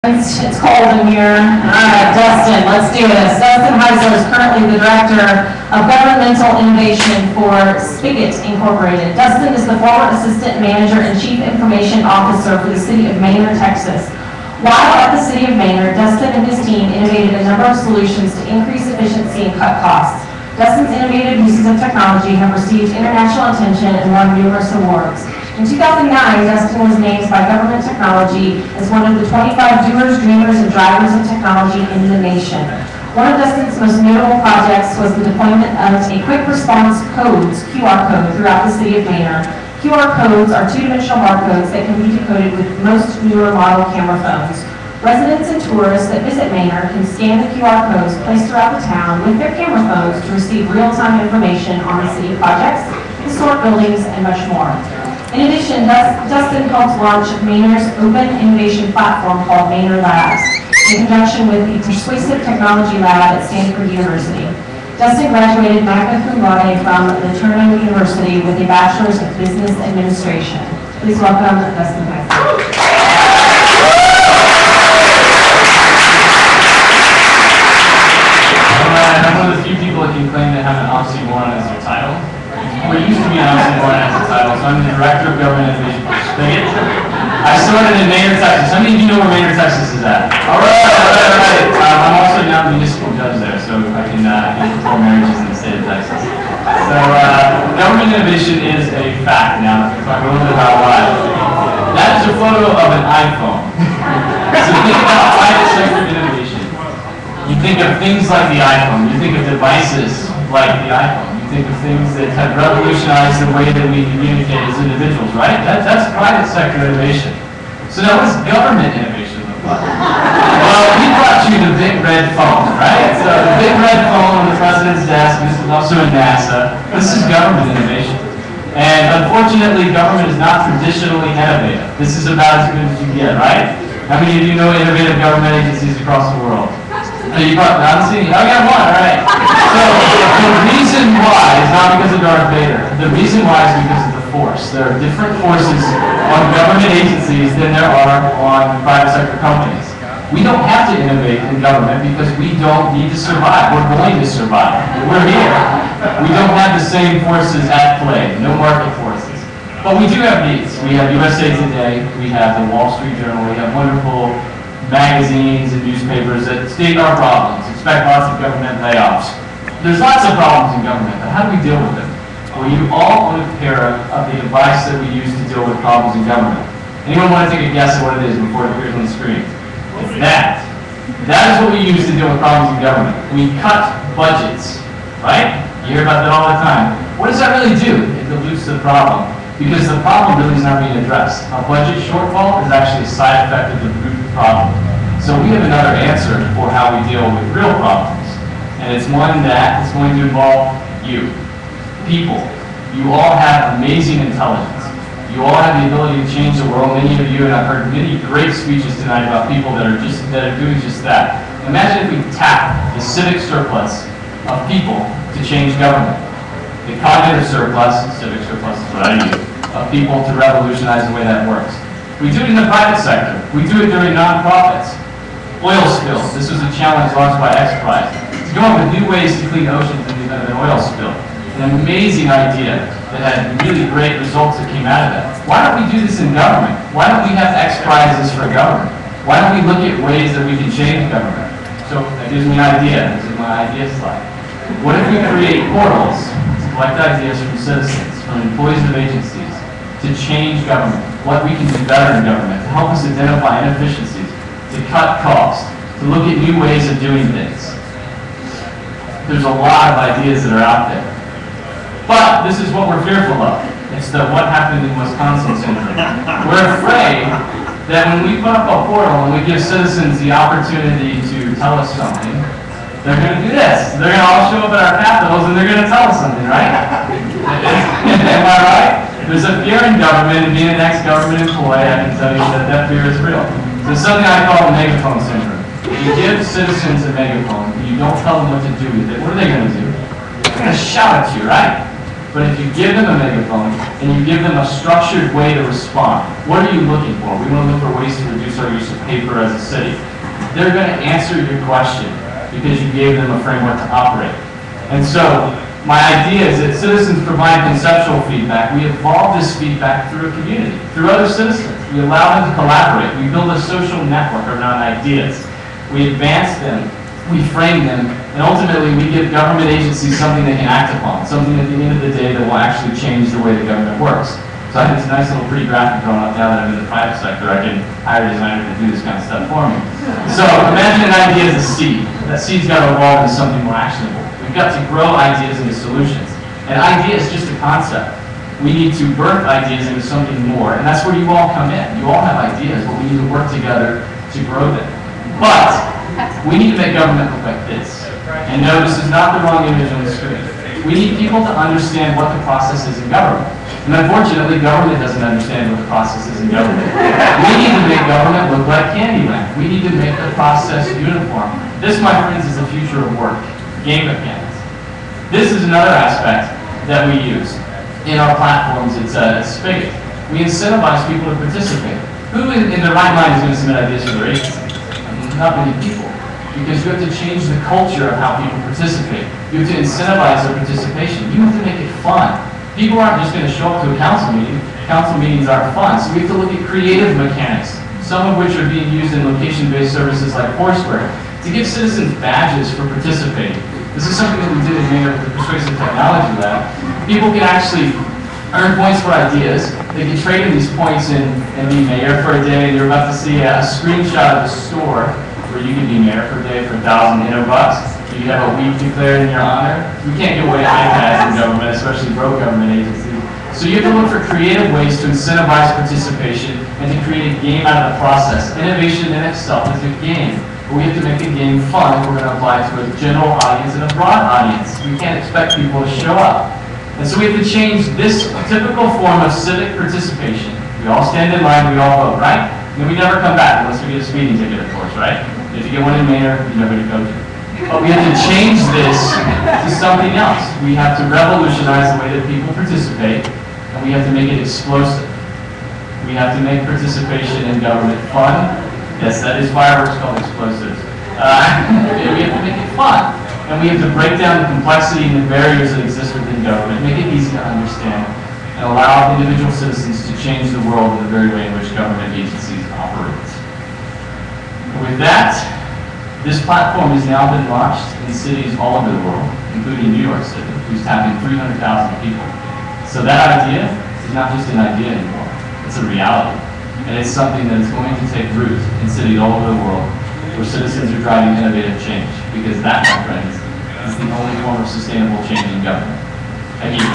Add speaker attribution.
Speaker 1: It's cold in here. All right, Dustin, let's do this. Dustin Haisler is currently the Director of Governmental Innovation for Spigit, Incorporated. Dustin is the former Assistant Manager and Chief Information Officer for the City of Manor, Texas. While at the City of Manor, Dustin and his team innovated a number of solutions to increase efficiency and cut costs. Dustin's innovative uses of technology have received international attention and won numerous awards. In 2009, Dustin was named by Government Technology as one of the 25 doers, dreamers, and drivers of technology in the nation. One of Dustin's most notable projects was the deployment of a quick response codes, QR code, throughout the City of Manor. QR codes are two-dimensional barcodes that can be decoded with most newer model camera phones. Residents and tourists that visit Manor can scan the QR codes placed throughout the town with their camera phones to receive real-time information on the city projects, historic buildings, and much more. In addition, Dustin helped launch Manor's open innovation platform called Manor Labs in conjunction with the Persuasive Technology Lab at Stanford University. Dustin graduated Magna Cum Laude from LeTourneau University with a Bachelor's of Business Administration. Please welcome Dustin Haisler.
Speaker 2: I'm one of the few people that can claim to have an oxymoron as their title. What used to be an oxymoron as a title, so I'm the Director of Government Innovation for Spigit. I started in Manor, Texas. How many of you know where Manor, Texas is at? All right. I'm also now the municipal judge there, so I can control marriages in the state of Texas. So government innovation is a fact now. Let's talk a little bit about why. That is a photo of an iPhone. So think about private sector innovation. You think of things like the iPhone. You think of devices like the iPhone. Think of things that have revolutionized the way that we communicate as individuals, right? That's private sector innovation. So now what's government innovation look like? Well, we brought you the big red phone, right? So the big red phone on the president's desk, this is also in NASA. This is government innovation. And unfortunately, government is not traditionally innovative. This is about as good as you get, right? How many of you know innovative government agencies across the world? You got honestly? I got one, all right. So the reason why is not because of Darth Vader. The reason why is because of the force. There are different forces on government agencies than there are on private sector companies. We don't have to innovate in government because we don't need to survive. We're going to survive. We're here. We don't have the same forces at play, no market forces. But we do have needs. We have USA Today, we have the Wall Street Journal, we have wonderful magazines and newspapers that state our problems, expect lots of government layoffs. There's lots of problems in government, but how do we deal with them? Well, you all own a pair of the device that we use to deal with problems in government. Anyone want to take a guess at what it is before it appears on the screen? It's that. That is what we use to deal with problems in government. We cut budgets, right? You hear about that all the time. What does that really do? It dilutes the problem, because the problem really is not being addressed. A budget shortfall is actually a side effect of the root problem. So we have another answer for how we deal with real problems. And it's one that is going to involve you, people. You all have amazing intelligence. You all have the ability to change the world. Many of you, and I've heard many great speeches tonight about people that are doing just that. Imagine if we tap the civic surplus of people to change government. The cognitive surplus, civic surplus is what I use, of people to revolutionize the way that works. We do it in the private sector. We do it during nonprofits. Oil spills. This was a challenge launched by XPRIZE. To go up with new ways to clean oceans in the event of an oil spill. An amazing idea that had really great results that came out of that. Why don't we do this in government? Why don't we have XPRIZes for government? Why don't we look at ways that we can change government? So that gives me an idea. This is my idea slide. What if we create portals to collect ideas from citizens, from employees of agencies, to change government, what we can do better in government, to help us identify inefficiencies, to cut costs, to look at new ways of doing things. There's a lot of ideas that are out there. But this is what we're fearful of. It's the what happened in Wisconsin syndrome. We're afraid that when we put up a portal and we give citizens the opportunity to tell us something, they're going to do this. They're going to all show up at our capitals and they're going to tell us something, right? Am I right? There's a fear in government, and being an ex-government employee, I can tell you that fear is real. So it's something I call the megaphone syndrome. You give citizens a megaphone, and you don't tell them what to do with it. What are they going to do? They're going to shout at you, right? But if you give them a megaphone and you give them a structured way to respond, what are you looking for? We want to look for ways to reduce our use of paper as a city. They're going to answer your question because you gave them a framework to operate. And so, my idea is that citizens provide conceptual feedback. We evolve this feedback through a community, through other citizens. We allow them to collaborate. We build a social network around ideas. We advance them, we frame them, and ultimately we give government agencies something they can act upon, something at the end of the day that will actually change the way the government works. So I have this nice little pretty graphic going up now that I'm in the private sector. I can hire a designer to do this kind of stuff for me. So imagine an idea as a seed. That seed's got to evolve into something more actionable. We've got to grow ideas into solutions. An idea is just a concept. We need to birth ideas into something more, and that's where you all come in. You all have ideas, but we need to work together to grow them. But we need to make government look like this. And no, this is not the wrong image on the screen. We need people to understand what the process is in government. And unfortunately, government doesn't understand what the process is in government. We need to make government look like Candyland. We need to make the process uniform. This, my friends, is the future of work. Game mechanics. This is another aspect that we use in our platforms. It's Spigit. We incentivize people to participate. Who in their right mind is going to submit ideas for their agency? Not many people. Because you have to change the culture of how people participate. You have to incentivize their participation. You have to make it fun. People aren't just going to show up to a council meeting. Council meetings aren't fun. So we have to look at creative mechanics, some of which are being used in location-based services like Foursquare, to give citizens badges for participating. This is something that we did in Manor with the Persuasive Technology Lab. People can actually earn points for ideas. They can trade in these points and be mayor for a day. And you're about to see a screenshot of the store where you can be mayor for a day for 1,000 bucks. You can have a week declared in your honor. You can't give away iPads in government, especially broke government agencies. So you have to look for creative ways to incentivize participation and to create a game out of the process. Innovation in itself is a game. But we have to make a game fun if we're going to apply it to a general audience and a broad audience. We can't expect people to show up. And so we have to change this typical form of civic participation. We all stand in line, we all vote, right? And we never come back unless we get a speeding ticket, of course, right? If you get one in Manor, you know who to go to. But we have to change this to something else. We have to revolutionize the way that people participate, and we have to make it explosive. We have to make participation in government fun. Yes, that is fireworks called explosives. We have to make it fun. And we have to break down the complexity and the barriers that exist within government, make it easy to understand, and allow individual citizens to change the world in the very way in which government agencies operate. With that, this platform has now been launched in cities all over the world, including New York City, who's tapping 300,000 people. So that idea is not just an idea anymore, it's a reality. And it's something that is going to take root in cities all over the world where citizens are driving innovative change. Because that, my friends, is the only form of sustainable change in government. Thank you.